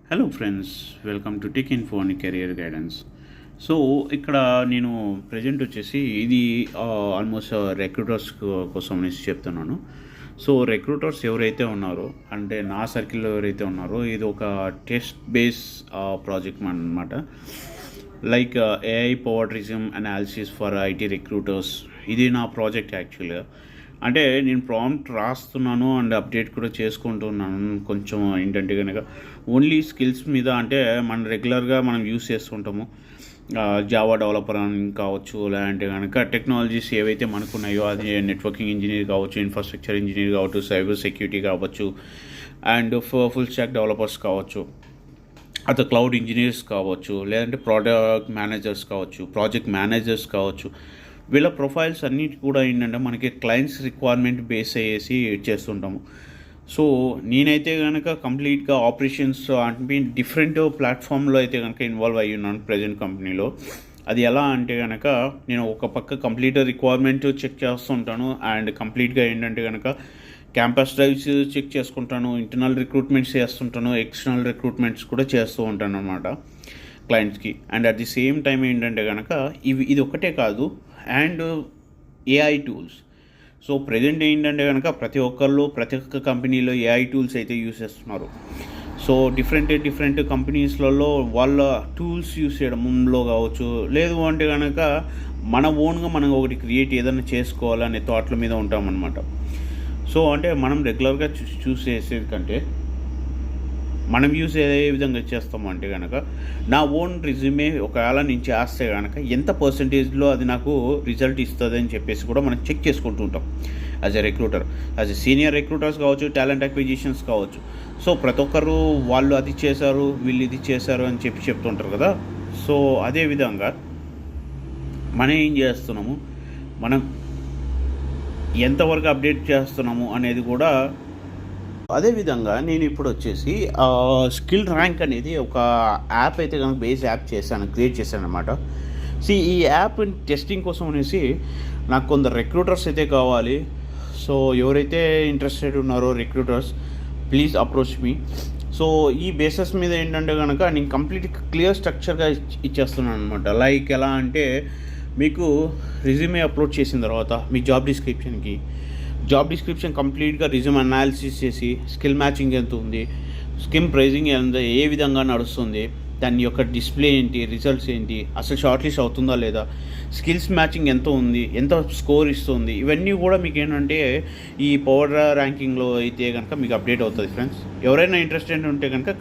Hello friends, welcome to tech info and career guidance. So ఇక్కడ నేను present వచ్చేసి ఇది ఆల్మోస్ట్ రిక్రూటర్స్ కోసం అనేసి చెప్తున్నాను. సో రిక్రూటర్స్ ఎవరైతే ఉన్నారో, అంటే నా సర్కిల్లో ఎవరైతే ఉన్నారో, ఇది ఒక టెస్ట్ బేస్ ప్రాజెక్ట్ అనమాట. Like AI powered resume analysis for IT recruiters. ఇది నా ప్రాజెక్ట్ యాక్చువల్గా. అంటే నేను ప్రాంప్ట్ రాస్తున్నాను అండ్ అప్డేట్ కూడా చేసుకుంటున్నాను. కొంచెం ఏంటంటే కనుక ఓన్లీ స్కిల్స్ మీద, అంటే మనం రెగ్యులర్గా మనం యూస్ చేస్తుంటాము. జావా డెవలపర్ అని కావచ్చు, లేదంటే కనుక టెక్నాలజీస్ ఏవైతే మనకున్నాయో, అది నెట్వర్కింగ్ ఇంజనీర్ కావచ్చు, ఇన్ఫ్రాస్ట్రక్చర్ ఇంజనీర్ కావచ్చు, సైబర్ సెక్యూరిటీ కావచ్చు, అండ్ ఫుల్ స్టాక్ డెవలపర్స్ కావచ్చు, అత క్లౌడ్ ఇంజనీర్స్ కావచ్చు, లేదంటే ప్రోడక్ట్ మేనేజర్స్ కావచ్చు, ప్రాజెక్ట్ మేనేజర్స్ కావచ్చు. వీళ్ళ ప్రొఫైల్స్ అన్నిటి కూడా ఏంటంటే మనకి క్లయింట్స్ రిక్వైర్మెంట్ బేస్ అయ్యేసి చేస్తుంటాము. సో నేనైతే కనుక కంప్లీట్గా ఆపరేషన్స్ అంటే డిఫరెంట్ ప్లాట్ఫామ్లో అయితే కనుక ఇన్వాల్వ్ అయ్యి ఉన్నాను ప్రజెంట్ కంపెనీలో. అది ఎలా అంటే కనుక నేను ఒక పక్క కంప్లీట్ రిక్వైర్మెంట్ చెక్ చేస్తుంటాను, అండ్ కంప్లీట్గా ఏంటంటే కనుక క్యాంపస్ డ్రైవ్స్ చెక్ చేసుకుంటాను, ఇంటర్నల్ రిక్రూట్మెంట్స్ చేస్తుంటాను, ఎక్స్టర్నల్ రిక్రూట్మెంట్స్ కూడా చేస్తూ ఉంటాను అనమాట క్లయింట్స్కి. And at the same time ఏంటంటే కనుక ఇది ఒకటే కాదు, and AI tools. So present ఏంటంటే కనుక ప్రతి ఒక్క కంపెనీలో ఏఐ టూల్స్ అయితే యూస్ చేస్తున్నారు. సో డిఫరెంట్ కంపెనీస్లలో వాళ్ళ టూల్స్ యూస్ చేయడంలో కావచ్చు, లేదు అంటే కనుక మన ఓన్గా మనం ఒకటి క్రియేట్ ఏదైనా చేసుకోవాలనే థాట్ల మీద ఉంటామన్నమాట. సో అంటే మనం రెగ్యులర్గా చూస్ చేసేది కంటే మనం యూస్ ఏ విధంగా చేస్తాము అంటే కనుక, నా ఓన్ రిజ్యూమే ఒకవేళ నేను చేస్తే కనుక ఎంత పర్సంటేజ్లో అది నాకు రిజల్ట్ ఇస్తుంది అని చెప్పేసి కూడా మనం చెక్ చేసుకుంటూ ఉంటాం as a recruiter. As a senior recruiters కావచ్చు, టాలెంట్ అక్విజిషన్స్ కావచ్చు. సో ప్రతి ఒక్కరు వాళ్ళు అది చేశారు, వీళ్ళు ఇది చేశారు అని చెప్తుంటారు కదా. సో అదేవిధంగా మనం ఏం చేస్తున్నాము, మనం ఎంతవరకు అప్డేట్ చేస్తున్నాము అనేది కూడా. అదేవిధంగా నేను ఇప్పుడు వచ్చేసి స్కిల్ ర్యాంక్ అనేది ఒక యాప్ అయితే కనుక బేస్ యాప్ క్రియేట్ చేశాను అనమాట. ఈ యాప్ టెస్టింగ్ కోసం అనేసి నాకు కొందరు రిక్రూటర్స్ అయితే కావాలి. సో ఎవరైతే ఇంట్రెస్టెడ్ ఉన్నారో recruiters, please approach me. So ఈ బేసెస్ మీద ఏంటంటే కనుక నేను కంప్లీట్ క్లియర్ స్ట్రక్చర్గా ఇచ్చేస్తున్నాను అనమాట. లైక్ ఎలా అంటే, మీకు రిజ్యూమే అప్లోడ్ చేసిన తర్వాత మీ జాబ్ డిస్క్రిప్షన్ కంప్లీట్గా రిజ్యూమ్ అనాలిసిస్ చేసి, స్కిల్ మ్యాచింగ్ ఎంత ఉంది, స్కిల్ ప్రైజింగ్ ఎంత, ఏ విధంగా నడుస్తుంది, దాని యొక్క డిస్ప్లే ఏంటి, రిజల్ట్స్ ఏంటి, అసలు షార్ట్ లిస్ట్ అవుతుందా లేదా, స్కిల్స్ మ్యాచింగ్ ఎంత ఉంది, ఎంత స్కోర్ ఇస్తుంది, ఇవన్నీ కూడా మీకు ఏంటంటే ఈ పవర్ ర్యాంకింగ్లో అయితే కనుక మీకు అప్డేట్ అవుతుంది ఫ్రెండ్స్. ఎవరైనా ఇంట్రెస్టెడ్ ఉంటే కనుక